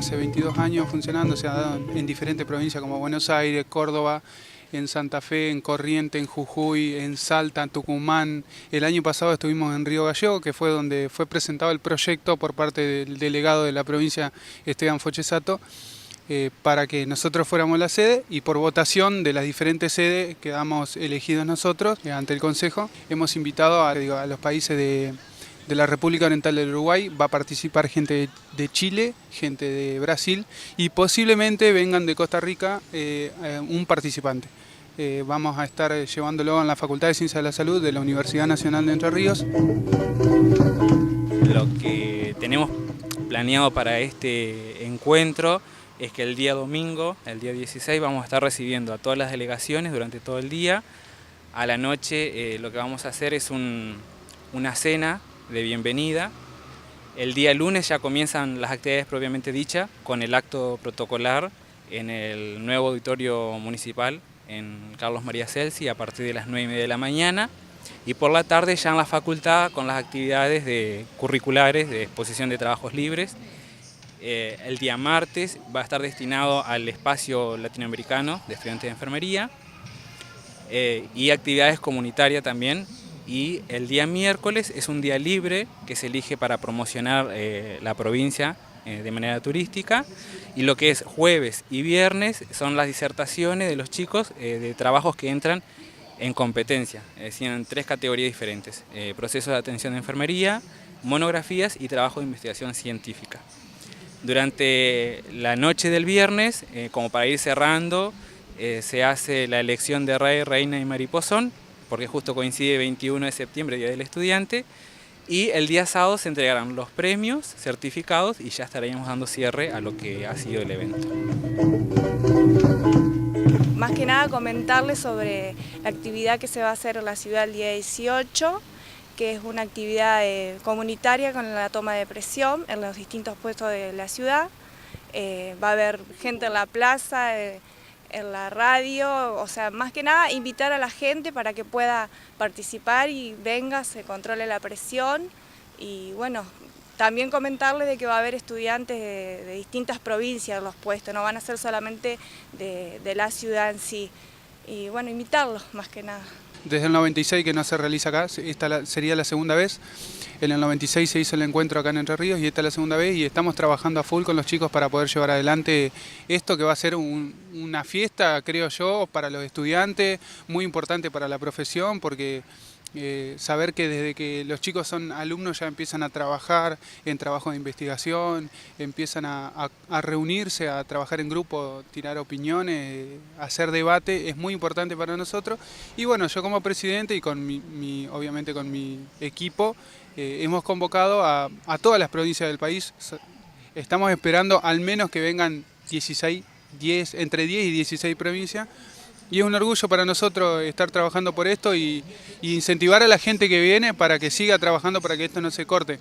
hace 22 años funcionando, se ha dado en diferentes provincias como Buenos Aires, Córdoba, en Santa Fe, en Corrientes, en Jujuy, en Salta, en Tucumán. El año pasado estuvimos en Río Gallegos, que fue donde fue presentado el proyecto por parte del delegado de la provincia, Esteban Fochesato, para que nosotros fuéramos la sede, y por votación de las diferentes sedes quedamos elegidos nosotros ante el Consejo. Hemos invitado a los países de la República Oriental del Uruguay, va a participar gente de Chile, gente de Brasil y posiblemente vengan de Costa Rica un participante. Vamos a estar llevándolo en la Facultad de Ciencias de la Salud de la Universidad Nacional de Entre Ríos. Lo que tenemos planeado para este encuentro es que el día domingo, el día 16, vamos a estar recibiendo a todas las delegaciones durante todo el día. A la noche lo que vamos a hacer es una cena de bienvenida. El día lunes ya comienzan las actividades propiamente dichas con el acto protocolar en el nuevo auditorio municipal en Carlos María Celsi a partir de las 9:30 de la mañana, y por la tarde ya en la facultad con las actividades curriculares de exposición de trabajos libres. El día martes va a estar destinado al espacio latinoamericano de estudiantes de enfermería y actividades comunitarias también. Y el día miércoles es un día libre que se elige para promocionar la provincia de manera turística, y lo que es jueves y viernes son las disertaciones de los chicos de trabajos que entran en competencia, es decir, en 3 categorías diferentes: procesos de atención de enfermería, monografías y trabajo de investigación científica. Durante la noche del viernes, como para ir cerrando, se hace la elección de rey, reina y mariposón, porque justo coincide 21 de septiembre, Día del Estudiante, y el día sábado se entregarán los premios, certificados, y ya estaríamos dando cierre a lo que ha sido el evento. Más que nada comentarles sobre la actividad que se va a hacer en la ciudad el día 18, que es una actividad comunitaria con la toma de presión en los distintos puestos de la ciudad. Va a haber gente en la plaza, en la radio, o sea, más que nada invitar a la gente para que pueda participar y venga, se controle la presión. Y bueno, también comentarles de que va a haber estudiantes de distintas provincias en los puestos, no van a ser solamente de la ciudad en sí. Y bueno, invitarlos más que nada. Desde el 96 que no se realiza acá, esta sería la segunda vez. En el 96 se hizo el encuentro acá en Entre Ríos y esta es la segunda vez, y estamos trabajando a full con los chicos para poder llevar adelante esto, que va a ser una fiesta, creo yo, para los estudiantes, muy importante para la profesión, porque saber que desde que los chicos son alumnos ya empiezan a trabajar en trabajo de investigación, empiezan a reunirse, a trabajar en grupo, tirar opiniones, hacer debate, es muy importante para nosotros. Y bueno, yo como presidente y con obviamente con mi equipo, hemos convocado a todas las provincias del país. Estamos esperando al menos que vengan entre 10 y 16 provincias. Y es un orgullo para nosotros estar trabajando por esto y incentivar a la gente que viene para que siga trabajando para que esto no se corte.